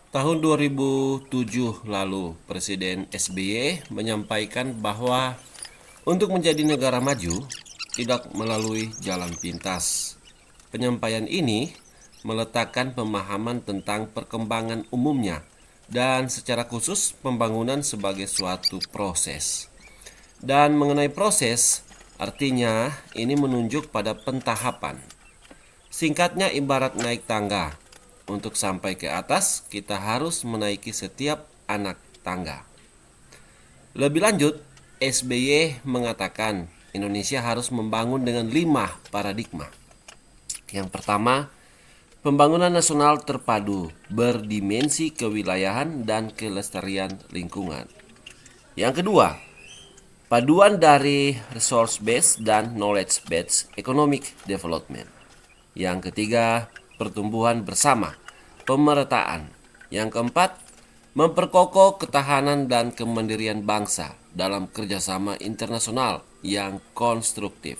Tahun 2007 lalu, Presiden SBY menyampaikan bahwa untuk menjadi negara maju tidak melalui jalan pintas. Penyampaian ini meletakkan pemahaman tentang perkembangan umumnya dan secara khusus pembangunan sebagai suatu proses. Dan mengenai proses, artinya ini menunjuk pada pentahapan. Singkatnya ibarat naik tangga. Untuk sampai ke atas, kita harus menaiki setiap anak tangga. Lebih lanjut, SBY mengatakan Indonesia harus membangun dengan 5 paradigma. Yang pertama, pembangunan nasional terpadu berdimensi kewilayahan dan kelestarian lingkungan. Yang kedua, paduan dari resource based dan knowledge based economic development. Yang ketiga, pertumbuhan bersama, pemerataan. Yang keempat, memperkokoh ketahanan dan kemandirian bangsa dalam kerjasama internasional yang konstruktif.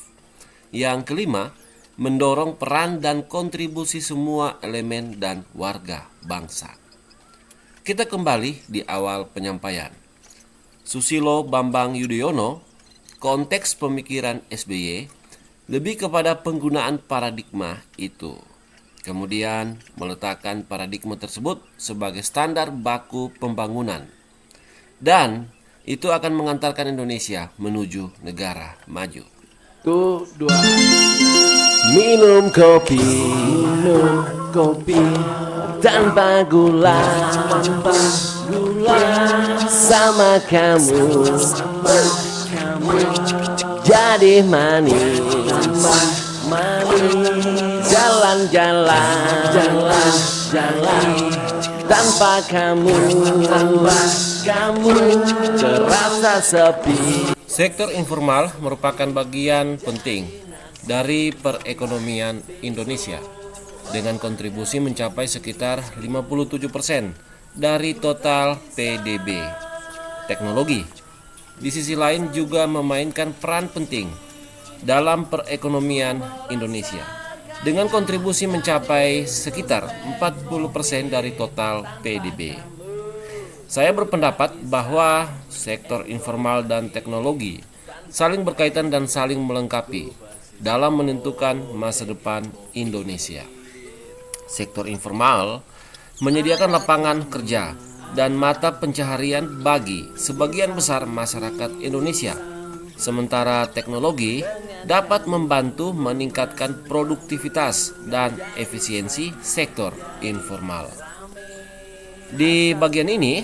Yang kelima, mendorong peran dan kontribusi semua elemen dan warga bangsa. Kita kembali di awal penyampaian. Susilo Bambang Yudhoyono, konteks pemikiran SBY lebih kepada penggunaan paradigma itu. Kemudian meletakkan paradigma tersebut sebagai standar baku pembangunan. Dan itu akan mengantarkan Indonesia menuju negara maju. Tuh, dua. Minum kopi Tanpa gula sama kamu jadi manis. Jalan-jalan tanpa kamu terasa sepi. Sektor informal merupakan bagian penting dari perekonomian Indonesia dengan kontribusi mencapai sekitar 57% dari total PDB. Teknologi di sisi lain juga memainkan peran penting dalam perekonomian Indonesia dengan kontribusi mencapai sekitar 40% dari total PDB. Saya berpendapat bahwa sektor informal dan teknologi saling berkaitan dan saling melengkapi dalam menentukan masa depan Indonesia. Sektor informal menyediakan lapangan kerja dan mata pencaharian bagi sebagian besar masyarakat Indonesia. Sementara teknologi dapat membantu meningkatkan produktivitas dan efisiensi sektor informal. Di bagian ini,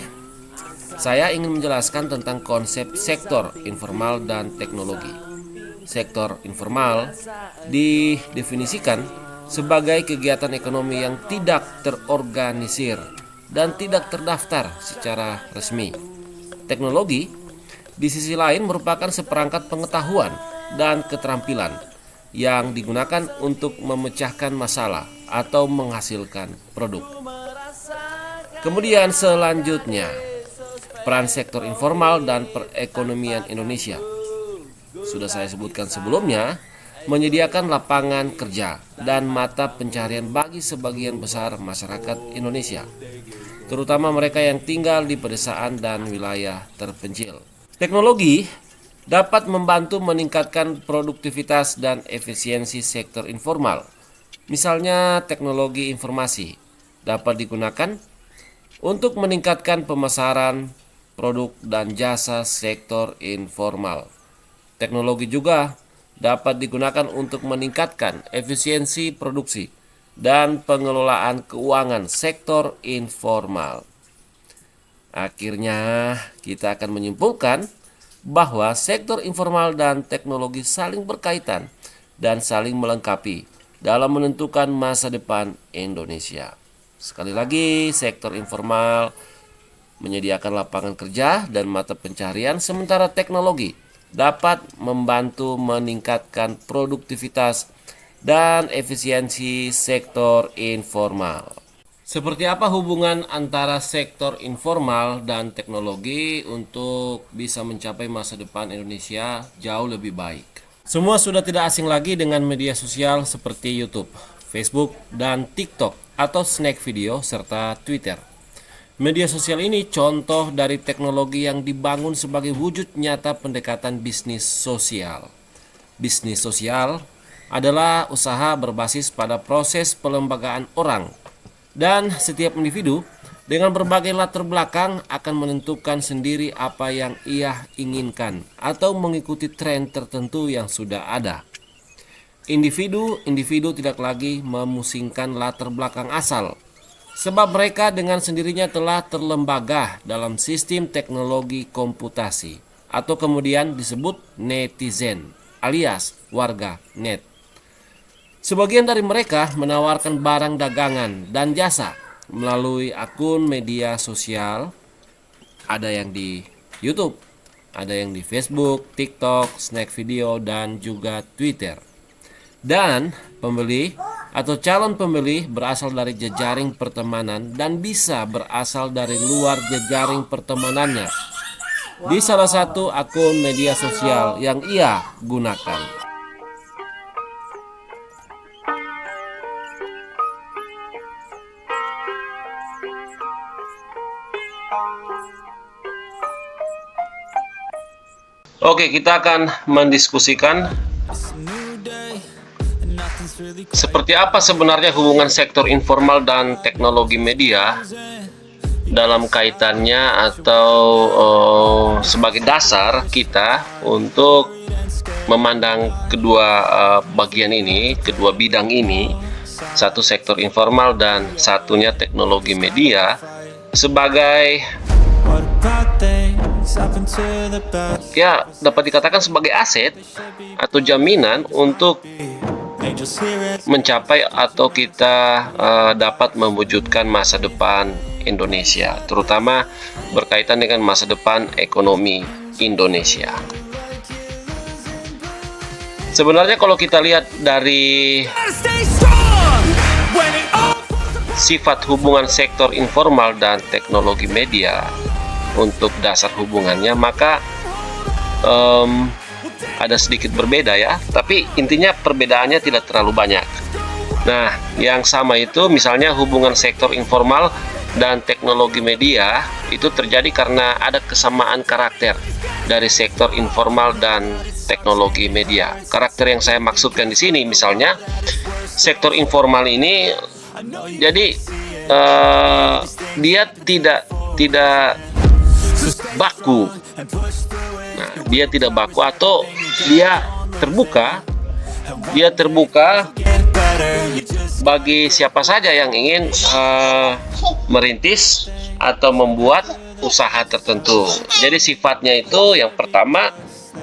saya ingin menjelaskan tentang konsep sektor informal dan teknologi. Sektor informal didefinisikan sebagai kegiatan ekonomi yang tidak terorganisir dan tidak terdaftar secara resmi. Teknologi di sisi lain merupakan seperangkat pengetahuan dan keterampilan yang digunakan untuk memecahkan masalah atau menghasilkan produk. Kemudian selanjutnya, peran sektor informal dan perekonomian Indonesia. Sudah saya sebutkan sebelumnya, menyediakan lapangan kerja dan mata pencaharian bagi sebagian besar masyarakat Indonesia, terutama mereka yang tinggal di pedesaan dan wilayah terpencil. Teknologi dapat membantu meningkatkan produktivitas dan efisiensi sektor informal. Misalnya, teknologi informasi dapat digunakan untuk meningkatkan pemasaran produk dan jasa sektor informal. Teknologi juga dapat digunakan untuk meningkatkan efisiensi produksi dan pengelolaan keuangan sektor informal. Akhirnya, kita akan menyimpulkan bahwa sektor informal dan teknologi saling berkaitan dan saling melengkapi dalam menentukan masa depan Indonesia. Sekali lagi, sektor informal menyediakan lapangan kerja dan mata pencaharian, sementara teknologi dapat membantu meningkatkan produktivitas dan efisiensi sektor informal. Seperti apa hubungan antara sektor informal dan teknologi untuk bisa mencapai masa depan Indonesia jauh lebih baik? Semua sudah tidak asing lagi dengan media sosial seperti YouTube, Facebook, dan TikTok atau snack video serta Twitter. Media sosial ini contoh dari teknologi yang dibangun sebagai wujud nyata pendekatan bisnis sosial. Bisnis sosial adalah usaha berbasis pada proses pelembagaan orang, dan setiap individu dengan berbagai latar belakang akan menentukan sendiri apa yang ia inginkan atau mengikuti tren tertentu yang sudah ada. Individu tidak lagi memusingkan latar belakang asal, sebab mereka dengan sendirinya telah terlembaga dalam sistem teknologi komputasi atau kemudian disebut netizen alias warga net. Sebagian dari mereka menawarkan barang dagangan dan jasa melalui akun media sosial, ada yang di YouTube, ada yang di Facebook, TikTok, Snack Video, dan juga Twitter. Dan pembeli atau calon pembeli berasal dari jejaring pertemanan dan bisa berasal dari luar jejaring pertemanannya di salah satu akun media sosial yang ia gunakan. Oke, kita akan mendiskusikan seperti apa sebenarnya hubungan sektor informal dan teknologi media dalam kaitannya atau sebagai dasar kita untuk memandang kedua bagian ini, kedua bidang ini, satu sektor informal dan satunya teknologi media sebagai ya dapat dikatakan sebagai aset atau jaminan untuk mencapai atau kita dapat mewujudkan masa depan Indonesia, terutama berkaitan dengan masa depan ekonomi Indonesia. Sebenarnya kalau kita lihat dari sifat hubungan sektor informal dan teknologi media untuk dasar hubungannya, maka ada sedikit berbeda ya, tapi intinya perbedaannya tidak terlalu banyak. Nah, yang sama itu misalnya hubungan sektor informal dan teknologi media itu terjadi karena ada kesamaan karakter dari sektor informal dan teknologi media. Karakter yang saya maksudkan di sini misalnya sektor informal ini jadi dia tidak baku. Nah, dia tidak baku atau dia terbuka bagi siapa saja yang ingin merintis atau membuat usaha tertentu. Jadi sifatnya itu yang pertama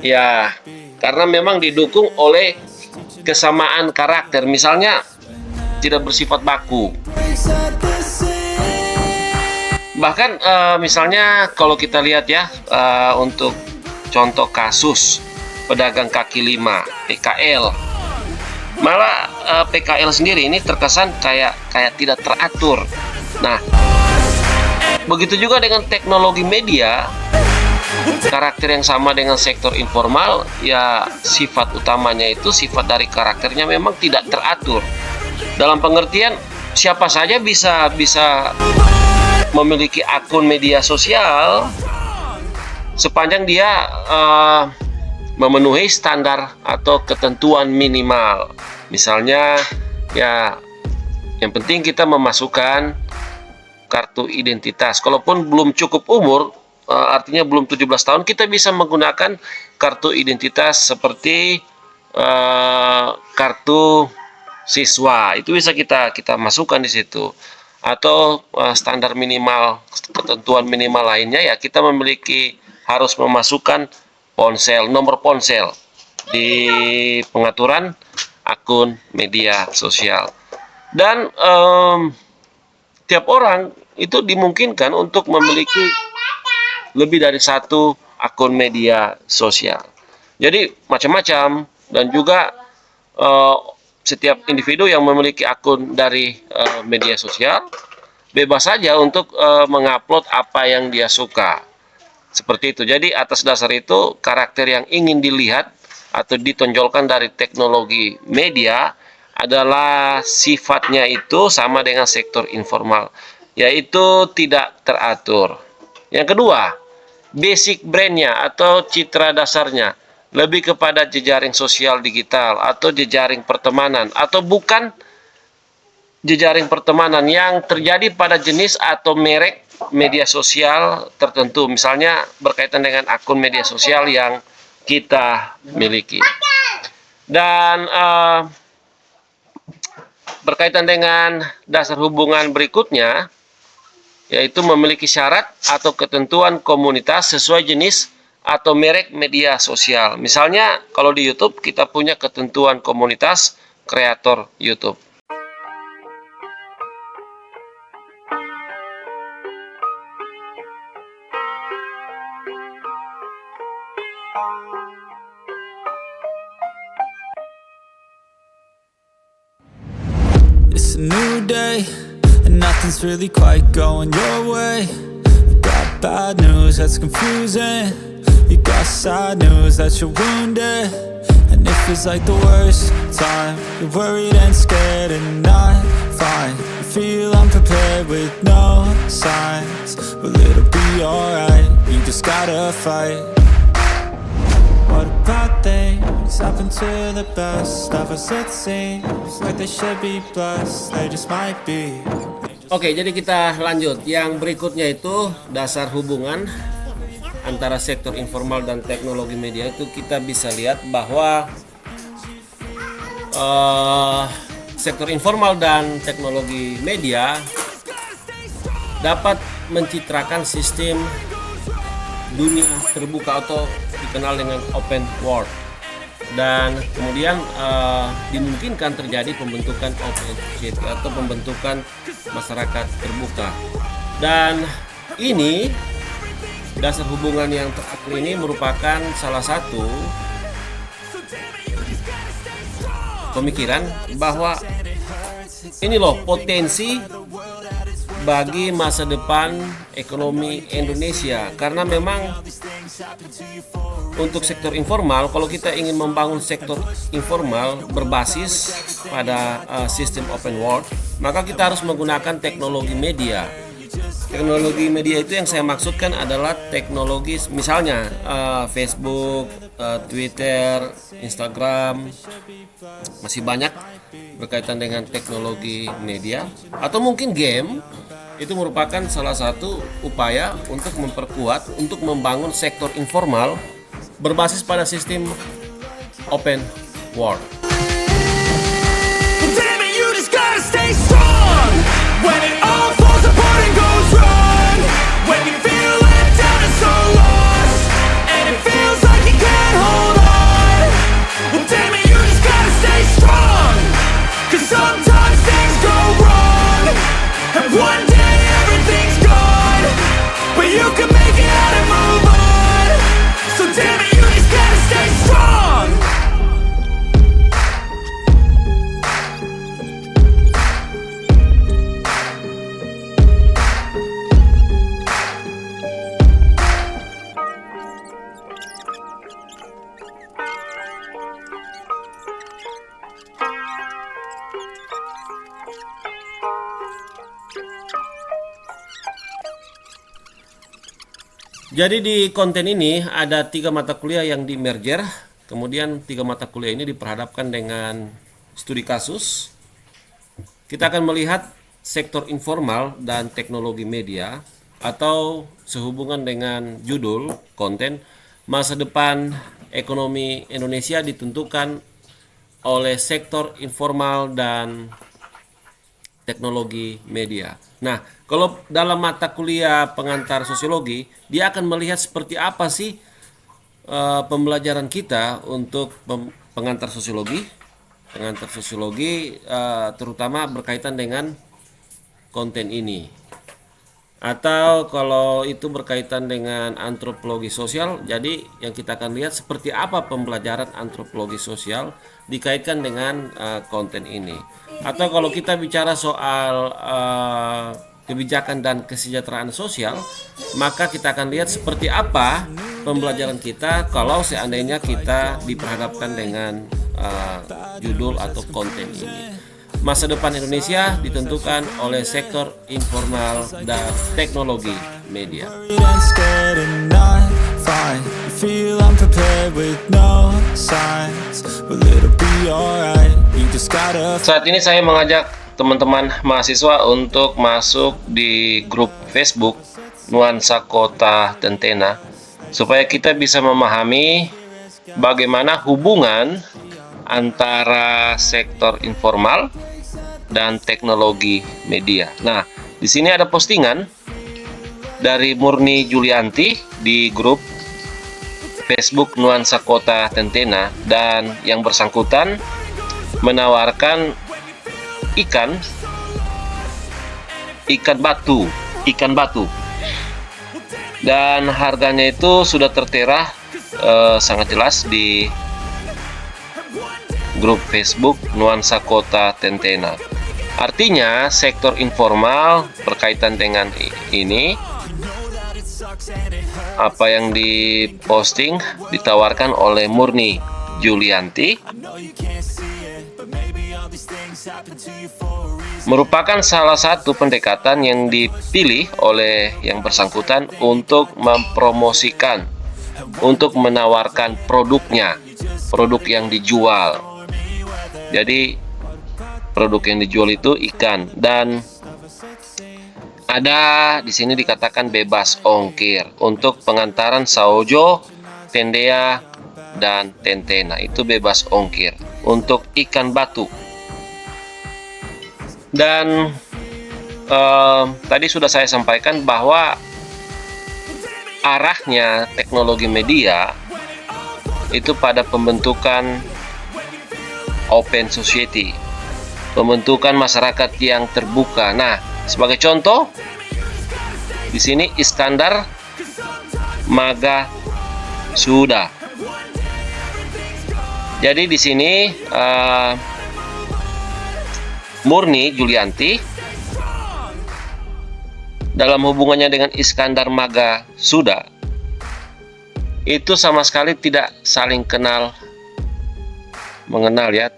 ya karena memang didukung oleh kesamaan karakter, misalnya tidak bersifat baku. Bahkan misalnya kalau kita lihat ya untuk contoh kasus pedagang kaki lima PKL, malah PKL sendiri ini terkesan kayak tidak teratur. Nah, begitu juga dengan teknologi media, karakter yang sama dengan sektor informal, ya sifat utamanya itu sifat dari karakternya memang tidak teratur. Dalam pengertian siapa saja bisa memiliki akun media sosial sepanjang dia memenuhi standar atau ketentuan minimal. Misalnya ya yang penting kita memasukkan kartu identitas. Kalaupun belum cukup umur, artinya belum 17 tahun, kita bisa menggunakan kartu identitas seperti kartu siswa. Itu bisa kita masukkan di situ. Atau standar minimal, ketentuan minimal lainnya ya kita harus memasukkan nomor ponsel di pengaturan akun media sosial. Dan tiap orang itu dimungkinkan untuk memiliki lebih dari satu akun media sosial. Jadi macam-macam, dan juga setiap individu yang memiliki akun dari media sosial bebas saja untuk mengupload apa yang dia suka. Seperti itu. Jadi atas dasar itu karakter yang ingin dilihat atau ditonjolkan dari teknologi media adalah sifatnya itu sama dengan sektor informal yaitu tidak teratur. Yang kedua, basic brandnya atau citra dasarnya lebih kepada jejaring sosial digital atau jejaring pertemanan, atau bukan jejaring pertemanan yang terjadi pada jenis atau merek media sosial tertentu, misalnya berkaitan dengan akun media sosial yang kita miliki. Dan berkaitan dengan dasar hubungan berikutnya, yaitu memiliki syarat atau ketentuan komunitas sesuai jenis atau merek media sosial. Misalnya kalau di YouTube kita punya ketentuan komunitas kreator YouTube. It's a new day, and nothing's really quite going your way. You got bad news that's confusing. You got sad news that you're wounded. And it feels like the worst time. You're worried and scared and not fine. You feel unprepared with no signs. Well, it'll be alright, you just gotta fight. What about things happen to the best of us? It seems like they should be blessed, they just might be. Oke, jadi kita lanjut. Yang berikutnya itu dasar hubungan antara sektor informal dan teknologi media. Itu kita bisa lihat bahwa sektor informal dan teknologi media dapat mencitrakan sistem dunia terbuka atau dikenal dengan open world, dan kemudian dimungkinkan terjadi pembentukan open society atau pembentukan masyarakat terbuka. Dan ini dasar hubungan yang terakhir ini merupakan salah satu pemikiran bahwa ini loh potensi bagi masa depan ekonomi Indonesia, karena memang untuk sektor informal, kalau kita ingin membangun sektor informal berbasis pada sistem open world, maka kita harus menggunakan teknologi media. Teknologi media itu yang saya maksudkan adalah teknologi misalnya Facebook, Twitter, Instagram, masih banyak berkaitan dengan teknologi media, atau mungkin game. Itu merupakan salah satu upaya untuk memperkuat, untuk membangun sektor informal berbasis pada sistem open world. Jadi di konten ini ada 3 mata kuliah yang di merger, kemudian 3 mata kuliah ini diperhadapkan dengan studi kasus. Kita akan melihat sektor informal dan teknologi media, atau sehubungan dengan judul konten masa depan ekonomi Indonesia ditentukan oleh sektor informal dan teknologi media. Nah, kalau dalam mata kuliah pengantar sosiologi, dia akan melihat seperti apa sih pembelajaran kita untuk pengantar sosiologi. Pengantar sosiologi terutama berkaitan dengan konten ini. Atau kalau itu berkaitan dengan antropologi sosial, jadi yang kita akan lihat seperti apa pembelajaran antropologi sosial dikaitkan dengan konten ini. Atau kalau kita bicara soal kebijakan dan kesejahteraan sosial, maka kita akan lihat seperti apa pembelajaran kita kalau seandainya kita diperhadapkan dengan judul atau konten ini. Masa depan Indonesia ditentukan oleh sektor informal dan teknologi media. And scared and not fine. You feel unprepared with no signs. Well, it'll be alright. You just gotta. Saat ini saya mengajak teman-teman mahasiswa untuk masuk di grup Facebook Nuansa Kota Tentena supaya kita bisa memahami bagaimana hubungan antara sektor informal dan teknologi media. Nah, di sini ada postingan dari Murni Julianti di grup Facebook Nuansa Kota Tentena, dan yang bersangkutan menawarkan ikan batu, dan harganya itu sudah tertera sangat jelas di grup Facebook Nuansa Kota Tentena. Artinya sektor informal berkaitan dengan ini, apa yang diposting ditawarkan oleh Murni Julianti merupakan salah satu pendekatan yang dipilih oleh yang bersangkutan untuk mempromosikan, untuk menawarkan produknya, produk yang dijual. Jadi produk yang dijual itu ikan, dan ada di sini dikatakan bebas ongkir untuk pengantaran Saojo, Tendea, dan Tentena. Itu bebas ongkir untuk ikan batu. Dan tadi sudah saya sampaikan bahwa arahnya teknologi media itu pada pembentukan open society, pembentukan masyarakat yang terbuka. Nah, sebagai contoh di sini Iskandar Maga Suda. Jadi di sini Murni Julianti dalam hubungannya dengan Iskandar Maga Suda itu sama sekali tidak saling mengenal ya,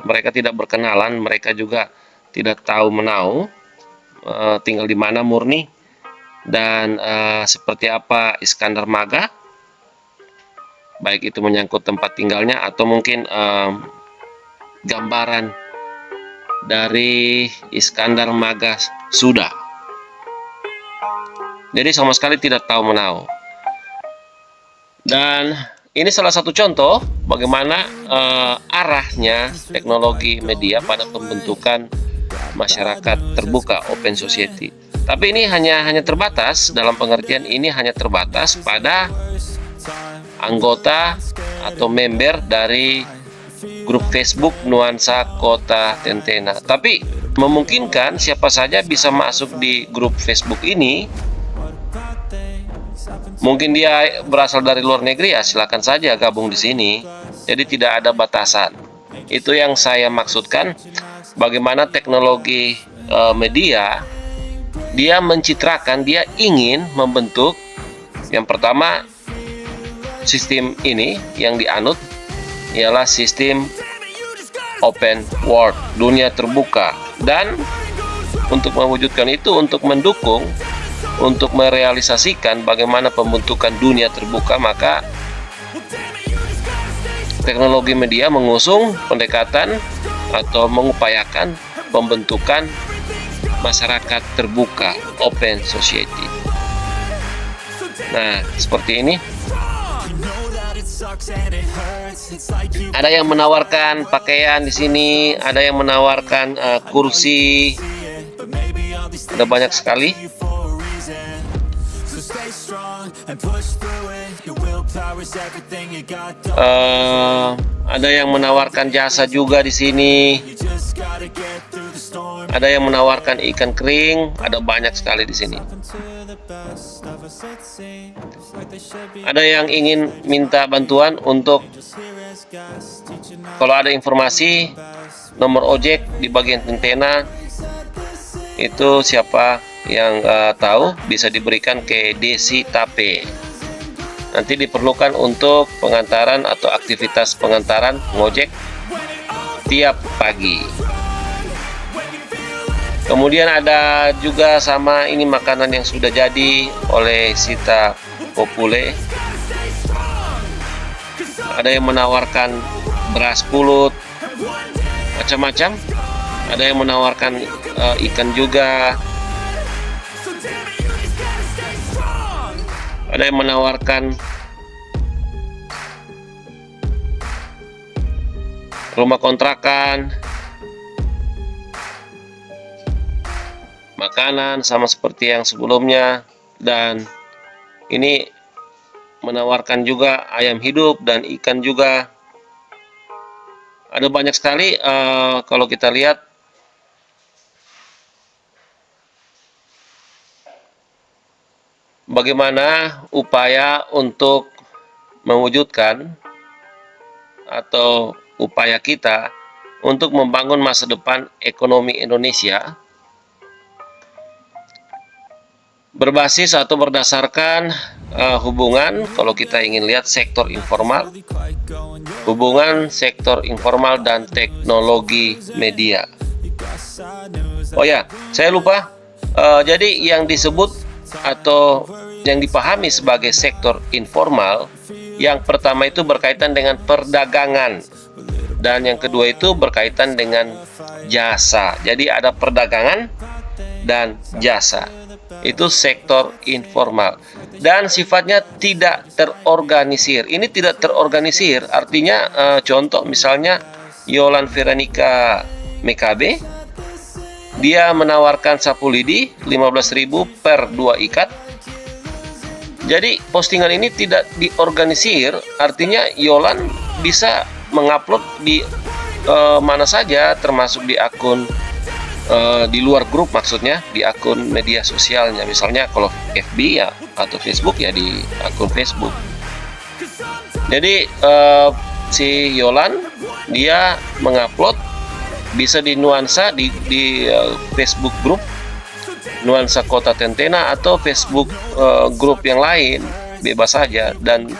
mereka tidak berkenalan, mereka juga tidak tahu menau tinggal di mana Murni dan seperti apa Iskandar Maga, baik itu menyangkut tempat tinggalnya atau mungkin gambaran dari Iskandar Maga Suda. Jadi sama sekali tidak tahu menau. Dan ini salah satu contoh bagaimana arahnya teknologi media pada pembentukan masyarakat terbuka, open society. Tapi ini hanya terbatas, dalam pengertian ini hanya terbatas pada anggota atau member dari grup Facebook Nuansa Kota Tentena. Tapi memungkinkan siapa saja bisa masuk di grup Facebook ini. Mungkin dia berasal dari luar negeri, ya silakan saja gabung di sini. Jadi tidak ada batasan. Itu yang saya maksudkan, bagaimana teknologi media dia mencitrakan, dia ingin membentuk yang pertama sistem ini yang dianut ialah sistem open world, dunia terbuka. Dan untuk mewujudkan itu, untuk mendukung, untuk merealisasikan bagaimana pembentukan dunia terbuka, maka teknologi media mengusung pendekatan atau mengupayakan pembentukan masyarakat terbuka, open society. Nah, seperti ini. Ada yang menawarkan pakaian di sini, ada yang menawarkan kursi, ada banyak sekali. Ada yang menawarkan jasa juga di sini. Ada yang menawarkan ikan kering, ada banyak sekali di sini. Ada yang ingin minta bantuan untuk kalau ada informasi nomor ojek di bagian Tentena itu siapa yang tahu bisa diberikan ke Desi Tape. Nanti diperlukan untuk pengantaran atau aktivitas pengantaran ngojek tiap pagi. Kemudian ada juga sama ini makanan yang sudah jadi oleh Sita Popule. Ada yang menawarkan beras pulut, macam-macam. Ada yang menawarkan ikan juga. Ada yang menawarkan rumah kontrakan, makanan sama seperti yang sebelumnya, dan ini menawarkan juga ayam hidup dan ikan juga. Ada banyak sekali kalau kita lihat. Bagaimana upaya untuk mewujudkan atau upaya kita untuk membangun masa depan ekonomi Indonesia berbasis atau berdasarkan hubungan, kalau kita ingin lihat sektor informal, hubungan sektor informal dan teknologi media. Oh ya, saya lupa. Jadi yang disebut atau yang dipahami sebagai sektor informal, yang pertama itu berkaitan dengan perdagangan, dan yang kedua itu berkaitan dengan jasa. Jadi ada perdagangan dan jasa, itu sektor informal, dan sifatnya tidak terorganisir. Ini tidak terorganisir artinya contoh misalnya Yolan Veronica Mekabe, dia menawarkan sapu lidi 15.000 per 2 ikat. Jadi postingan ini tidak diorganisir, artinya Yolan bisa mengupload di mana saja, termasuk di akun di luar grup, maksudnya di akun media sosialnya. Misalnya kalau FB ya atau Facebook ya di akun Facebook. Jadi si Yolan dia mengupload bisa di nuansa di Facebook grup Nuansa Kota Tentena atau Facebook grup yang lain, bebas saja, dan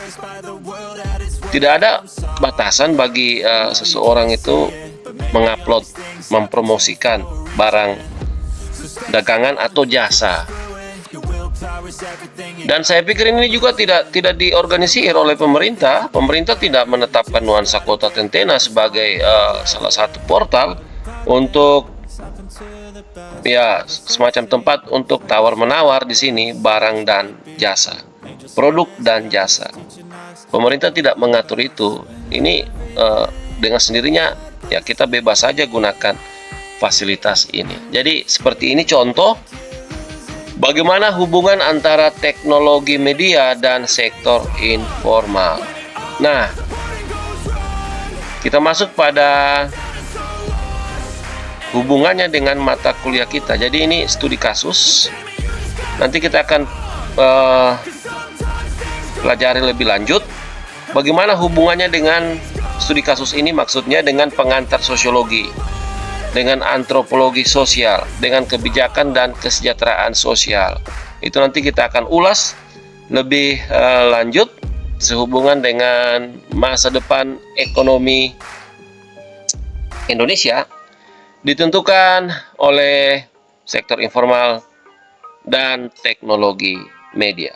tidak ada batasan bagi seseorang itu mengupload, mempromosikan barang dagangan atau jasa. Dan saya pikir ini juga tidak diorganisir oleh pemerintah. Pemerintah tidak menetapkan Nuansa Kota Tentena sebagai salah satu portal untuk ya semacam tempat untuk tawar-menawar di sini barang dan jasa, produk dan jasa. Pemerintah tidak mengatur itu. Ini dengan sendirinya ya kita bebas saja gunakan fasilitas ini. Jadi seperti ini contoh bagaimana hubungan antara teknologi media dan sektor informal. Nah, kita masuk pada hubungannya dengan mata kuliah kita. Jadi ini studi kasus. Nanti kita akan pelajari lebih lanjut bagaimana hubungannya dengan studi kasus ini, maksudnya dengan pengantar sosiologi, dengan antropologi sosial, dengan kebijakan dan kesejahteraan sosial. Itu nanti kita akan ulas lebih lanjut sehubungan dengan masa depan ekonomi Indonesia ditentukan oleh sektor informal dan teknologi media.